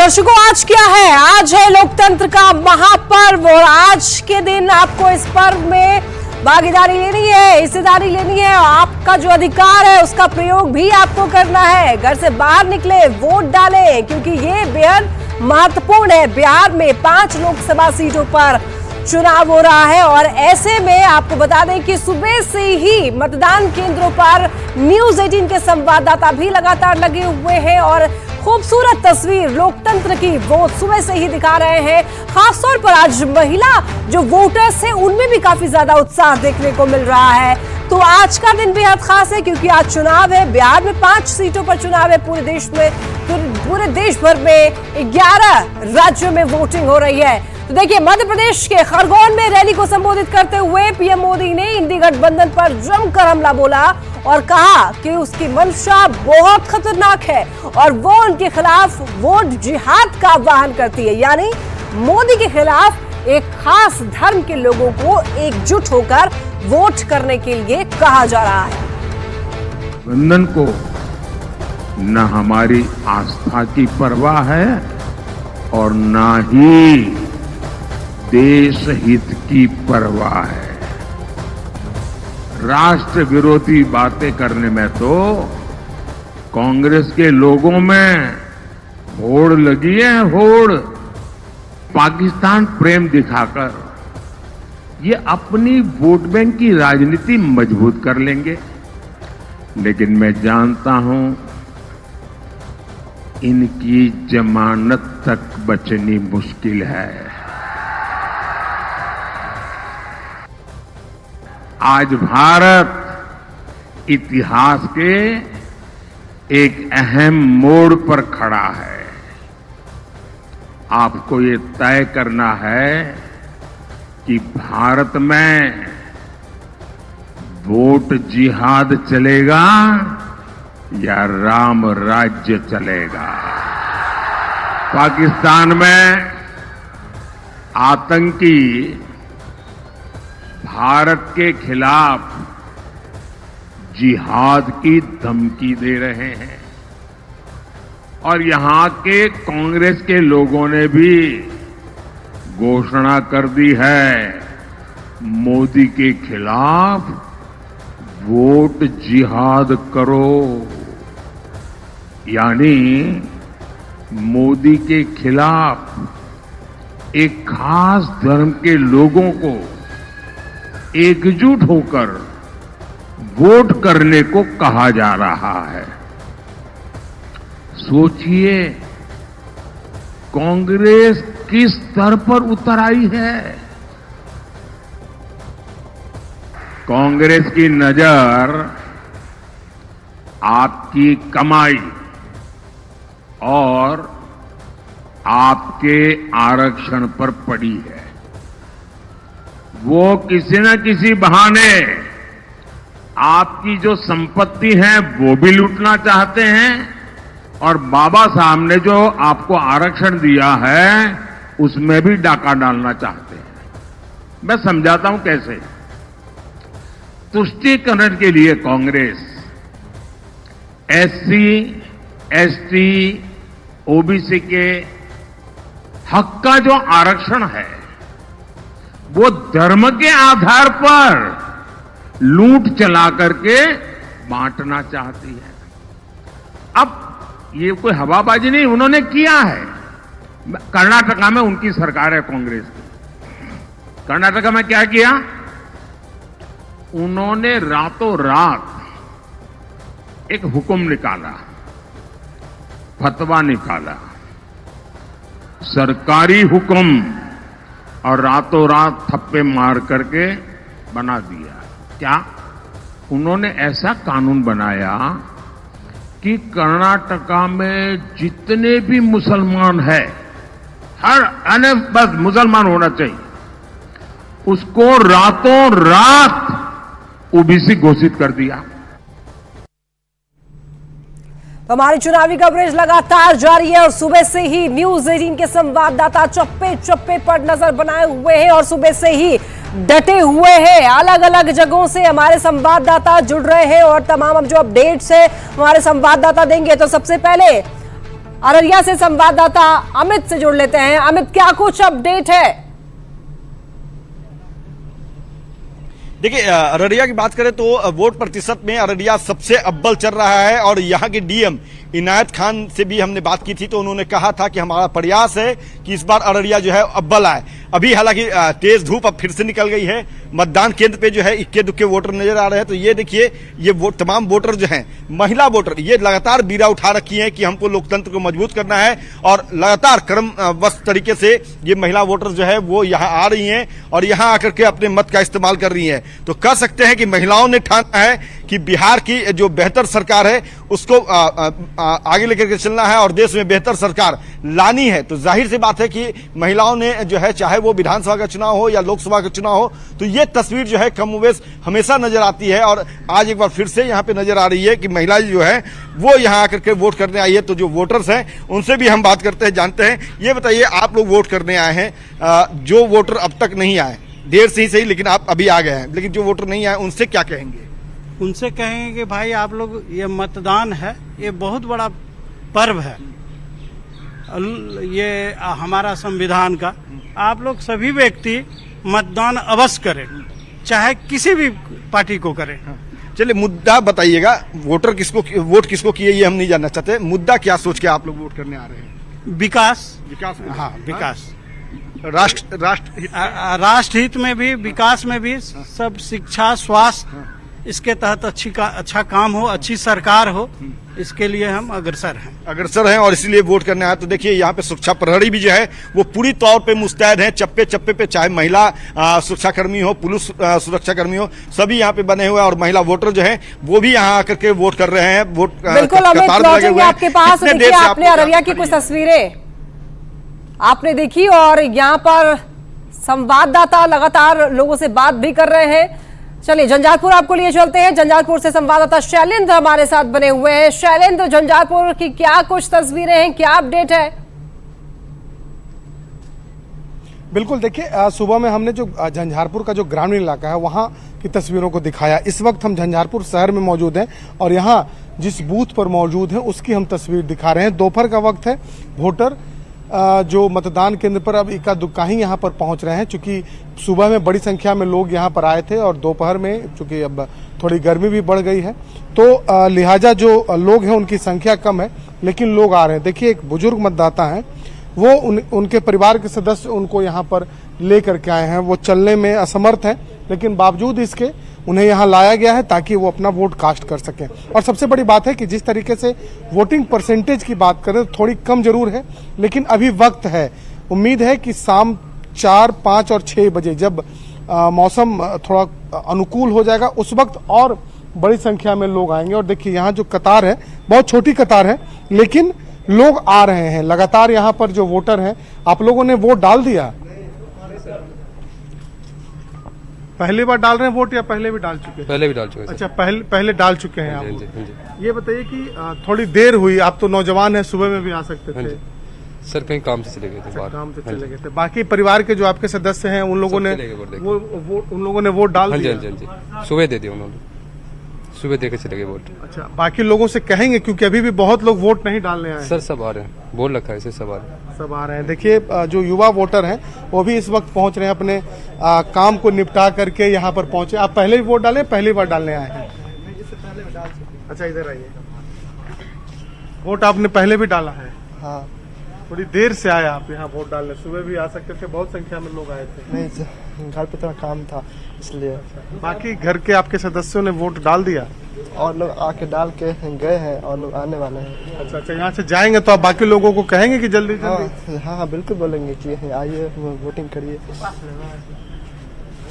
दर्शकों, आज क्या है? आज है लोकतंत्र का महापर्व और आज के दिन आपको इस पर्व में भागीदारी लेनी है, हिस्सेदारी लेनी है। आपका जो अधिकार है उसका प्रयोग भी आपको करना है। घर से बाहर निकले, वोट डालें, क्योंकि ये बेहद महत्वपूर्ण है। बिहार में 5 लोकसभा सीटों पर चुनाव हो रहा है और ऐसे में आपको बता दें कि सुबह से ही मतदान केंद्रों पर न्यूज़ 18 के संवाददाता भी लगातार लगे हुए हैं और खूबसूरत तस्वीर लोकतंत्र की वो सुबह से ही दिखा रहे हैं। खासतौर पर आज महिला जो वोटर्स हैं उनमें भी काफी ज्यादा उत्साह देखने को मिल रहा है। तो आज का दिन बेहद खास है क्योंकि आज चुनाव है। बिहार में 5 सीटों पर चुनाव है। पूरे देश भर में 11 राज्यों में वोटिंग हो रही है। तो देखिए, मध्य प्रदेश के खरगोन में रैली को संबोधित करते हुए पीएम मोदी ने इंडी गठबंधन पर जमकर हमला बोला और कहा कि उसकी मंशा बहुत खतरनाक है और वो उनके खिलाफ वोट जिहाद का आह्वान करती है। यानी मोदी के खिलाफ एक खास धर्म के लोगों को एकजुट होकर वोट करने के लिए कहा जा रहा है। गठबंधन को न हमारी आस्था की परवाह है और न ही देश हित की परवाह है। राष्ट्र विरोधी बातें करने में तो कांग्रेस के लोगों में होड़ लगी है, होड़। पाकिस्तान प्रेम दिखाकर ये अपनी वोट बैंक की राजनीति मजबूत कर लेंगे। लेकिन मैं जानता हूं इनकी जमानत तक बचनी मुश्किल है। आज भारत इतिहास के एक अहम मोड़ पर खड़ा है। आपको ये तय करना है कि भारत में वोट जिहाद चलेगा या राम राज्य चलेगा। पाकिस्तान में आतंकी भारत के खिलाफ जिहाद की धमकी दे रहे हैं और यहां के कांग्रेस के लोगों ने भी घोषणा कर दी है मोदी के खिलाफ वोट जिहाद करो। यानी मोदी के खिलाफ एक खास धर्म के लोगों को एकजुट होकर वोट करने को कहा जा रहा है। सोचिए कांग्रेस किस स्तर पर उतर आई है। कांग्रेस की नजर आपकी कमाई और आपके आरक्षण पर पड़ी है। वो किसी न किसी बहाने आपकी जो संपत्ति है वो भी लूटना चाहते हैं और बाबा साहब ने जो आपको आरक्षण दिया है उसमें भी डाका डालना चाहते हैं। मैं समझाता हूं कैसे। तुष्टीकरण के लिए कांग्रेस एससी, एसटी, ओबीसी के हक का जो आरक्षण है वो धर्म के आधार पर लूट चला करके बांटना चाहती है। अब ये कोई हवाबाजी नहीं, उन्होंने किया है। कर्नाटका में उनकी सरकार है कांग्रेस की। कर्नाटका में क्या किया? उन्होंने रातों रात एक हुक्म निकाला, फतवा निकाला, सरकारी हुक्म, और रातों रात थप्पे मार करके बना दिया। क्या? उन्होंने ऐसा कानून बनाया कि कर्नाटका में जितने भी मुसलमान हैं, हर बस मुसलमान होना चाहिए, उसको रातों रात ओबीसी घोषित कर दिया। तो हमारी चुनावी कवरेज लगातार जारी है और सुबह से ही न्यूज़ 18 के संवाददाता चप्पे चप्पे पर नजर बनाए हुए हैं और सुबह से ही डटे हुए हैं। अलग अलग जगहों से हमारे संवाददाता जुड़ रहे हैं और तमाम अब जो अपडेट्स है हमारे संवाददाता देंगे। तो सबसे पहले अररिया से संवाददाता अमित से जुड़ लेते हैं। अमित, क्या कुछ अपडेट है? देखिए, अररिया की बात करें तो वोट प्रतिशत में अररिया सबसे अव्वल चल रहा है और यहाँ के डीएम इनायत खान से भी हमने बात की थी तो उन्होंने कहा था कि हमारा प्रयास है कि इस बार अररिया जो है अव्वल आए। अभी हालांकि तेज धूप अब फिर से निकल गई है, मतदान केंद्र पे जो है इक्के दुक्के वोटर नजर आ रहे हैं। तो ये देखिए, ये तमाम वोटर जो हैं, महिला वोटर, ये लगातार बीड़ा उठा रखी है कि हमको लोकतंत्र को मजबूत करना है और लगातार क्रमबद्ध तरीके से ये महिला वोटर जो है वो यहाँ आ रही हैं और यहाँ आकर के अपने मत का इस्तेमाल कर रही हैं। तो कह सकते हैं कि महिलाओं ने ठाना है कि बिहार की जो बेहतर सरकार है उसको आगे लेकर के चलना है और देश में बेहतर सरकार लानी है। तो जाहिर सी बात है कि महिलाओं ने जो है, चाहे वो विधानसभा का चुनाव हो या लोकसभा का चुनाव हो, तो ये तस्वीर जो है कमोबेश हमेशा नजर आती है और आज एक बार फिर से यहाँ पे नजर आ रही है कि महिलाएं जो है वो यहाँ आकर के वोट करने आई है। तो जो वोटर्स हैं उनसे भी हम बात करते हैं, जानते हैं। ये बताइए, आप लोग वोट करने आए हैं, जो वोटर अब तक नहीं आए, देर से ही सही लेकिन आप अभी आ गए हैं, लेकिन जो वोटर नहीं आए उनसे क्या कहेंगे? उनसे कहेंगे कि भाई आप लोग, ये मतदान है, ये बहुत बड़ा पर्व है, ये हमारा संविधान का। आप लोग सभी व्यक्ति मतदान अवश्य करें, चाहे किसी भी पार्टी को करें। चलिए, मुद्दा बताइएगा, वोट किसको किए ये हम नहीं जानना चाहते, मुद्दा क्या सोच के आप लोग वोट करने आ रहे हैं? विकास। हाँ, विकास, राष्ट्र हित में भी, विकास में भी, सब शिक्षा, स्वास्थ्य, इसके तहत अच्छा काम हो, अच्छी सरकार हो, इसके लिए हम अग्रसर हैं और इसीलिए वोट करने आए। तो देखिए, यहाँ पे सुरक्षा प्रहरी भी जो है वो पूरी तौर पे मुस्तैद है, चप्पे चप्पे पे, चाहे महिला सुरक्षाकर्मी हो, पुलिस सुरक्षाकर्मी हो, सभी यहाँ पे बने हुए हैं और महिला वोटर जो है वो भी यहाँ आकर के वोट कर रहे हैं। वोट बिल्कुल अमित, लौटेंगे आपके पास। देखिए, आपने अररिया की कुछ तस्वीरें आपने देखी और यहाँ पर संवाददाता लगातार लोगों से बात भी कर रहे हैं। चलिए, झंझारपुर आपको लिए चलते हैं। झंझारपुर से संवाददाता शैलेंद्र हमारे साथ बने हुए हैं। शैलेंद्र, झंझारपुर की क्या कुछ तस्वीरें हैं, क्या अपडेट है? बिल्कुल, देखिए, सुबह में हमने जो झंझारपुर का जो ग्रामीण इलाका है वहां की तस्वीरों को दिखाया। इस वक्त हम झंझारपुर शहर में मौजूद हैं और यहाँ जिस बूथ पर मौजूद हैं उसकी हम तस्वीर दिखा रहे हैं। दोपहर का वक्त है, वोटर जो मतदान केंद्र पर अब इक्का दुक्का ही यहाँ पर पहुँच रहे हैं, चूंकि सुबह में बड़ी संख्या में लोग यहाँ पर आए थे और दोपहर में चूंकि अब थोड़ी गर्मी भी बढ़ गई है तो लिहाजा जो लोग हैं उनकी संख्या कम है, लेकिन लोग आ रहे हैं। देखिए, एक बुजुर्ग मतदाता हैं, वो उनके परिवार के सदस्य उनको यहाँ पर लेकर के आए हैं। वो चलने में असमर्थ हैं, लेकिन बावजूद इसके उन्हें यहाँ लाया गया है ताकि वो अपना वोट कास्ट कर सकें। और सबसे बड़ी बात है कि जिस तरीके से वोटिंग परसेंटेज की बात करें तो थोड़ी कम जरूर है, लेकिन अभी वक्त है। उम्मीद है कि शाम 4, 5 और 6 बजे जब मौसम थोड़ा अनुकूल हो जाएगा उस वक्त और बड़ी संख्या में लोग आएंगे। और देखिए, यहाँ जो कतार है बहुत छोटी कतार है, लेकिन लोग आ रहे हैं लगातार। यहाँ पर जो वोटर हैं, आप लोगों ने वोट डाल दिया? पहली बार डाल रहे हैं वोट या पहले भी डाल चुके हैं? पहले भी डाल चुके हैं। अच्छा, पहले डाल चुके हैं आप। जी। ये बताइए कि थोड़ी देर हुई, आप तो नौजवान हैं, सुबह में भी आ सकते थे। सर, कहीं काम से चले गए थे, काम से चले गए थे। बाकी परिवार के जो आपके सदस्य हैं उन लोगों ने वोट डाल दिया? जी, सुबह दे दिया उन्होंने, सुबह देके चले गए वोट। अच्छा, बाकी लोगों से कहेंगे, क्योंकि अभी भी बहुत लोग वोट नहीं डालने आए? सर, सब आ रहे हैं, बोल रखा है इसे, सब आ रहे हैं। देखिए, जो युवा वोटर हैं वो भी इस वक्त पहुंच रहे हैं, अपने काम को निपटा करके यहाँ पर पहुंचे। आप पहले भी वोट डाले, पहली बार डालने आए हैं? अच्छा, इधर आइए। वोट आपने पहले भी डाला है? हाँ। थोड़ी देर से आए आप यहाँ वोट डालने, सुबह भी आ सकते थे, बहुत संख्या में लोग आए थे। नहीं, घर पे थोड़ा काम था इसलिए। बाकी घर के आपके सदस्यों ने वोट डाल दिया? और लोग आके डाल के गए हैं और लोग आने वाले हैं। अच्छा, यहाँ से जाएंगे तो आप बाकी लोगों को कहेंगे कि जल्दी जल्दी? हाँ, बिल्कुल बोलेंगे कि आइए वोटिंग करिए।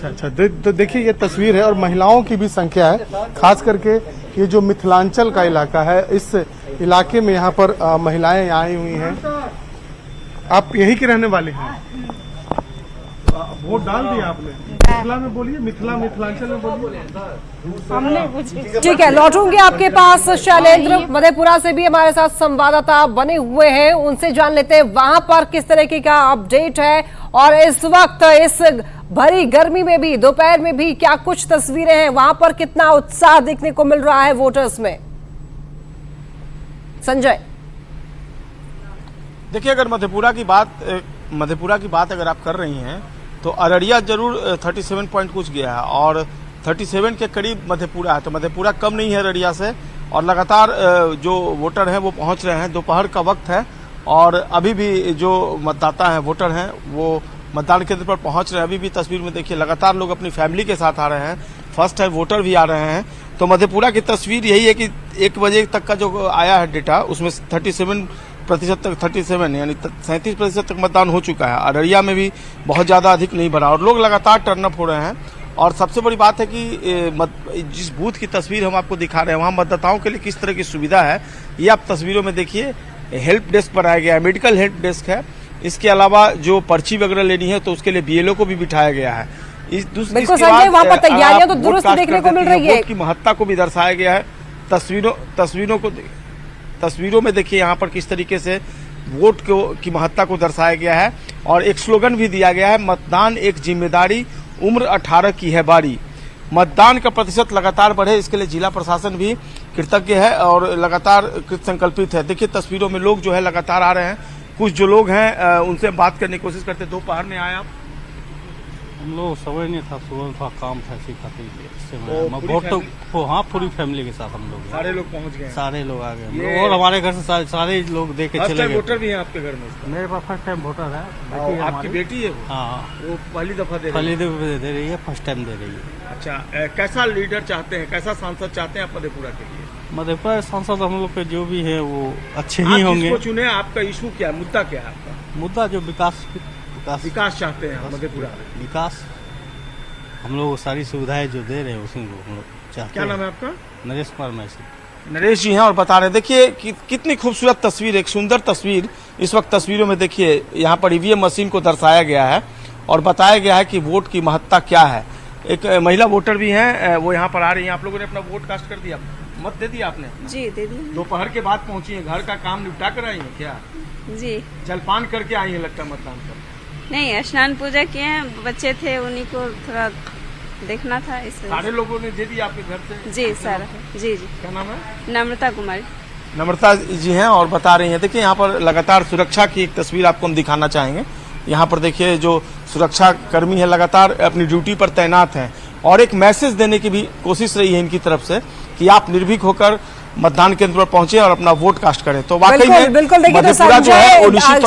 अच्छा, तो देखिए, ये तस्वीर है और महिलाओं की भी संख्या है, खास करके ये जो मिथिलांचल का इलाका है, इस इलाके में यहाँ पर महिलाएं आई हुई हैं। आप यहीं के रहने वाले हैं? वोट डाल दिया आपने? मिथिला में बोलिए, मिथिलांचल में बोलिए। ठीक है, लौटूंगे आपके पास शैलेंद्र। मधेपुरा से भी हमारे साथ संवाददाता बने हुए हैं, उनसे जान लेते हैं वहां पर किस तरीके का अपडेट है और इस वक्त इस भरी गर्मी में भी, दोपहर में भी क्या कुछ तस्वीरें हैं, वहां पर कितना उत्साह देखने को मिल रहा है वोटर्स में। संजय। देखिए, अगर मधेपुरा की बात अगर आप कर रही हैं तो अररिया जरूर 37 पॉइंट कुछ गया है और 37 के करीब मधेपुरा है, तो मधेपुरा कम नहीं है अररिया से। और लगातार जो वोटर हैं वो पहुंच रहे हैं। दोपहर का वक्त है और अभी भी जो मतदाता हैं, वोटर हैं, वो मतदान केंद्र पर पहुंच रहे हैं। अभी भी तस्वीर में देखिए लगातार लोग अपनी फैमिली के साथ आ रहे हैं, फर्स्ट टाइम वोटर भी आ रहे हैं। तो मधेपुरा की तस्वीर यही है कि 1 बजे तक का जो आया है डेटा, उसमें 37% तक 37 यानी 37% तक मतदान हो चुका है। अररिया में भी बहुत ज़्यादा अधिक नहीं बढ़ा और लोग लगातार टर्नअप हो रहे हैं। और सबसे बड़ी बात है कि जिस बूथ की तस्वीर हम आपको दिखा रहे हैं वहाँ मतदाताओं के लिए किस तरह की सुविधा है ये आप तस्वीरों में देखिए। हेल्प डेस्क बनाया गया है, मेडिकल हेल्प डेस्क है। इसके अलावा जो पर्ची वगैरह लेनी है तो उसके लिए BLO को भी बिठाया गया है। बिल्कुल संजय, वहाँ पर तैयारियां तो दुरुस्त देखने को मिल रही है। वोट की महत्ता को भी दर्शाया गया है। तस्वीरों में देखिए यहाँ पर किस तरीके से वोट की महत्ता को दर्शाया गया है। और एक स्लोगन भी दिया गया है, मतदान एक जिम्मेदारी, उम्र 18 की है बारी। मतदान का प्रतिशत लगातार बढ़े, इसके लिए जिला प्रशासन भी कृतज्ञ है और लगातार कृत संकल्पित है। देखिए तस्वीरों में लोग जो है लगातार आ रहे हैं। कुछ जो लोग हैं उनसे बात करने की कोशिश करते। दोपहर में आए आप? हम लोग समय नहीं था, सुबह थोड़ा काम था, इसी खातिर वोट तो हाँ पूरी फैमिली के साथ हम लोग सारे लोग पहुंच गए, सारे लोग आ गए और हमारे घर से सारे लोग देख के चले गए। वोटर भी हैं आपके घर में? मेरे पास फर्स्ट टाइम वोटर है। आपकी बेटी है वो? हाँ, वो पहली दफा दे रही है, फर्स्ट टाइम दे रही है। अच्छा, कैसा लीडर चाहते हैं, कैसा सांसद चाहते हैं आप मधेपुरा के लिए? मधेपुरा सांसद हम लोग के जो भी है वो अच्छे ही होंगे। किसको चुने? आपका इशू क्या है, मुद्दा क्या है आपका? मुद्दा जो विकास चाहते हैं मधेपुरा में। विकास हम लोग सारी सुविधाएं जो दे रहे हैं उसी को हम लोग चाहते हैं। क्या नाम है आपका? नरेश कुमार मैसी। नरेश जी हैं और बता रहे हैं। देखिए कितनी खूबसूरत तस्वीर, एक सुंदर तस्वीर इस वक्त तस्वीरों में देखिए। यहाँ पर EVM मशीन को दर्शाया गया है और बताया गया है कि वोट की महत्ता क्या है। एक महिला वोटर भी हैं, वो यहाँ पर आ रही हैं। आप लोगों ने अपना वोट कास्ट कर दिया, मत दे दिया आपने? जी दे दिया। दोपहर के बाद पहुंची है, घर का काम निपटा कर आई है क्या? जी। जलपान करके आई है लगता है मतदान कर? नहीं, स्नान पूजा किए हैं, बच्चे थे उन्हीं को थोड़ा देखना था इसलिए। सारे लोगों ने दे दिया आपके घर से? जी सर, जी। क्या नाम है? नम्रता कुमारी। नम्रता जी हैं और बता रही हैं। देखिए यहाँ पर लगातार सुरक्षा की एक तस्वीर आपको हम दिखाना चाहेंगे। यहाँ पर देखिए जो सुरक्षा कर्मी है लगातार अपनी ड्यूटी पर तैनात हैं और एक मैसेज देने की भी कोशिश रही है इनकी तरफ से कि आप निर्भीक होकर मतदान केंद्र पर पहुंचे और अपना वोट कास्ट करें। तो वाकई में बिल्कुल देखिए, तो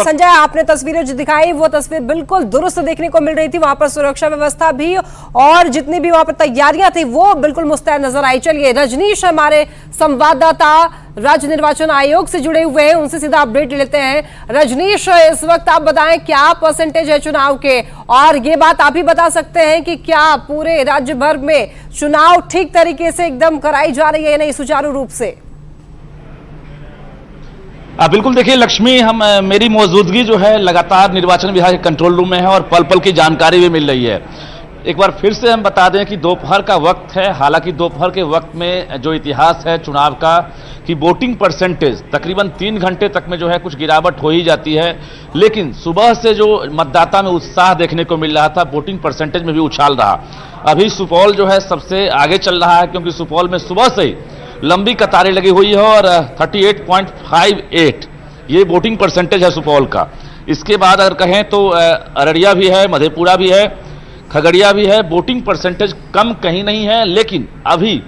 संजय आपने तस्वीरें जो दिखाई वो तस्वीर बिल्कुल दुरुस्त देखने को मिल रही थी। वहां पर सुरक्षा व्यवस्था भी और जितनी भी वहां पर तैयारियां थी वो बिल्कुल मुस्तैद नजर आई। चलिए रजनीश हमारे संवाददाता राज्य निर्वाचन आयोग से जुड़े हुए हैं, उनसे सीधा अपडेट लेते हैं। रजनीश, इस वक्त आप बताएं क्या परसेंटेज है चुनाव के, और ये बात आप ही बता सकते हैं कि क्या पूरे राज्य भर में चुनाव ठीक तरीके से एकदम कराई जा रही है या नहीं, सुचारू रूप से? बिल्कुल देखिए लक्ष्मी, मेरी मौजूदगी जो है लगातार निर्वाचन विभाग के कंट्रोल रूम में है और पल पल की जानकारी भी मिल रही है। एक बार फिर से हम बता दें कि दोपहर का वक्त है। हालांकि दोपहर के वक्त में जो इतिहास है चुनाव का कि वोटिंग परसेंटेज तकरीबन 3 घंटे तक में जो है कुछ गिरावट हो ही जाती है, लेकिन सुबह से जो मतदाता में उत्साह देखने को मिल रहा था वोटिंग परसेंटेज में भी उछाल रहा। अभी सुपौल जो है सबसे आगे चल रहा है क्योंकि सुपौल में सुबह से ही लंबी कतारें लगी हुई है और 38.58 ये वोटिंग परसेंटेज है सुपौल का। इसके बाद अगर कहें तो अररिया भी है, मधेपुरा भी है, खगड़िया भी है। वोटिंग परसेंटेज कम कहीं नहीं है, लेकिन अभी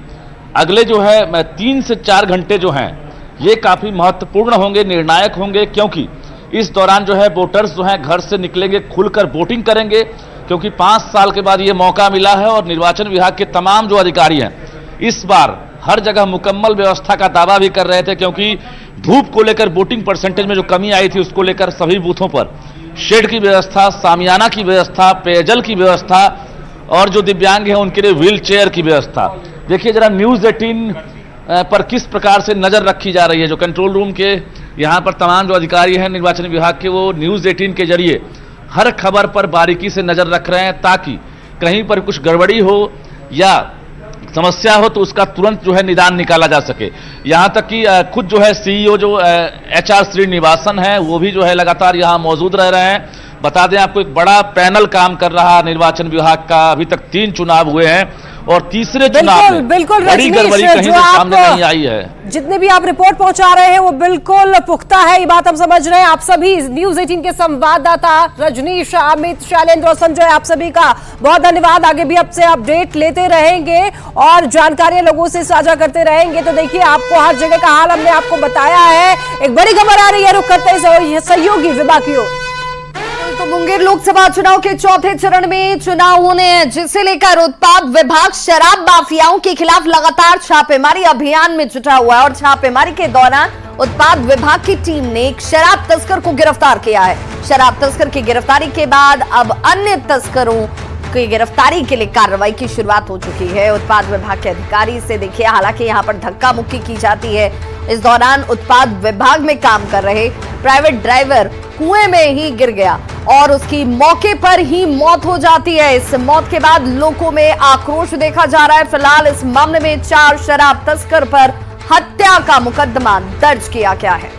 अगले जो है 3 से 4 घंटे जो हैं ये काफी महत्वपूर्ण होंगे, निर्णायक होंगे, क्योंकि इस दौरान जो है वोटर्स जो हैं घर से निकलेंगे, खुलकर वोटिंग करेंगे, क्योंकि 5 साल के बाद ये मौका मिला है और निर्वाचन विभाग के तमाम जो अधिकारी हैं इस बार हर जगह मुकम्मल व्यवस्था का दावा भी कर रहे थे, क्योंकि धूप को लेकर वोटिंग परसेंटेज में जो कमी आई थी उसको लेकर सभी बूथों पर शेड की व्यवस्था, सामियाना की व्यवस्था, पेयजल की व्यवस्था और जो दिव्यांग हैं उनके लिए व्हील चेयर की व्यवस्था। देखिए जरा न्यूज़ 18 पर किस प्रकार से नजर रखी जा रही है। जो कंट्रोल रूम के यहाँ पर तमाम जो अधिकारी हैं निर्वाचन विभाग के, वो न्यूज़ 18 के जरिए हर खबर पर बारीकी से नजर रख रहे हैं ताकि कहीं पर कुछ गड़बड़ी हो या समस्या हो तो उसका तुरंत जो है निदान निकाला जा सके। यहां तक कि खुद जो है CEO जो HR श्रीनिवासन है वो भी जो है लगातार यहां मौजूद रह रहे हैं। बता दें आपको एक बड़ा पैनल काम कर रहा निर्वाचन विभाग का, अभी तक 3 चुनाव हुए हैं और तीसरे चुनाव में बिल्कुल बड़ी गड़बड़ी कहीं से सामने नहीं आई है। जितने भी आप रिपोर्ट पहुंचा रहे हैं वो बिल्कुल पुख्ता है, ये बात हम समझ रहे हैं। आप सभी न्यूज 18 के संवाददाता रजनीश, अमित, शैलेंद्र और संजय, आप सभी का बहुत धन्यवाद। आगे भी आपसे अपडेट लेते रहेंगे और जानकारियां लोगों से साझा करते रहेंगे। तो देखिए, आपको हर जगह का हाल हमने आपको बताया है। एक बड़ी खबर आ रही है, रुख करते हैं सहयोगी विभाग की ओर। तो मुंगेर लोकसभा चुनाव के चौथे चरण में चुनाव होने हैं, जिसे लेकर उत्पाद विभाग शराब माफियाओं के खिलाफ लगातार छापेमारी अभियान में जुटा हुआ है। और छापेमारी के दौरान उत्पाद विभाग की टीम ने एक शराब तस्कर को गिरफ्तार किया है। शराब तस्कर की गिरफ्तारी के बाद अब अन्य तस्करों की गिरफ्तारी के लिए कार्रवाई की शुरुआत हो चुकी है। उत्पाद विभाग के अधिकारी से देखिए, हालांकि यहां पर धक्का मुक्की की जाती है। इस दौरान उत्पाद विभाग में काम कर रहे प्राइवेट ड्राइवर कुएं में ही गिर गया और उसकी मौके पर ही मौत हो जाती है। इस मौत के बाद लोगों में आक्रोश देखा जा रहा है। फिलहाल इस मामले में 4 शराब तस्कर पर हत्या का मुकदमा दर्ज किया गया है।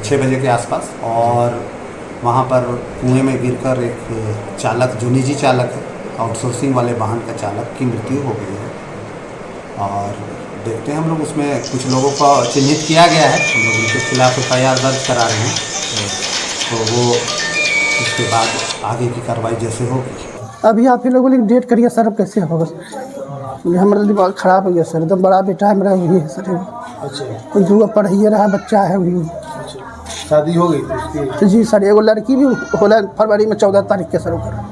6 बजे के आसपास, और वहां पर कुएं में गिरकर एक चालक, जो निजी चालक है, आउटसोर्सिंग वाले वाहन का चालक की मृत्यु हो गई है। और देखते हैं हम लोग, उसमें कुछ लोगों को चिन्हित किया गया है, हम लोग उनके खिलाफ FIR दर्ज करा रहे हैं। तो वो उसके बाद आगे की कार्रवाई जैसे होगी। अभी आप ही लोगों ने डेट करिए सर, अब कैसे होगा? हमारा दिमाग खराब हो गया सर, एकदम बड़ा बेटा है मेरा, वही है सर। अच्छा, कोई दूर पढ़ ही रहा, बच्चा है वही। शादी हो गई तो जी सर, एगो लड़की भी होला फरवरी में 14 तारीख के सर ऊपर।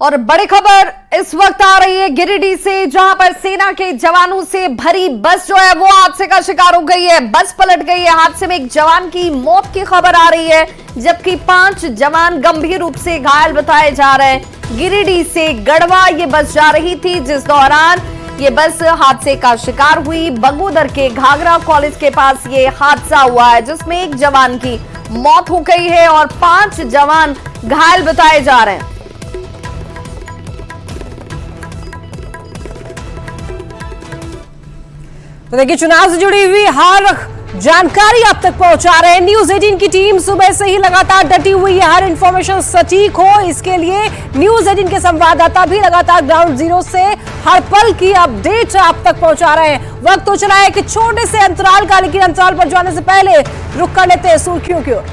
और बड़ी खबर इस वक्त आ रही है गिरिडीह से, जहां पर सेना के जवानों से भरी बस जो है वो हादसे का शिकार हो गई है। बस पलट गई है। हादसे में एक जवान की मौत की खबर आ रही है, जबकि 5 जवान गंभीर रूप से घायल बताए जा रहे हैं। गिरिडीह से गढ़वा ये बस जा रही थी, जिस दौरान ये बस हादसे का शिकार हुई। बगोदर के घाघरा कॉलेज के पास ये हादसा हुआ है, जिसमें एक जवान की मौत हो गई है और 5 जवान घायल बताए जा रहे हैं। तो देखिए, चुनाव से जुड़ी हुई हर जानकारी आप तक पहुंचा रहे हैं न्यूज 18 की टीम। सुबह से ही लगातार डटी हुई है, हर इंफॉर्मेशन सटीक हो इसके लिए न्यूज 18 के संवाददाता भी लगातार ग्राउंड जीरो से हर पल की अपडेट आप तक पहुंचा रहे हैं। वक्त हो चला है कि छोटे से अंतराल का, लेकिन अंतराल पर जाने से पहले रुक कर लेते हैं सुर्खियों की ओर।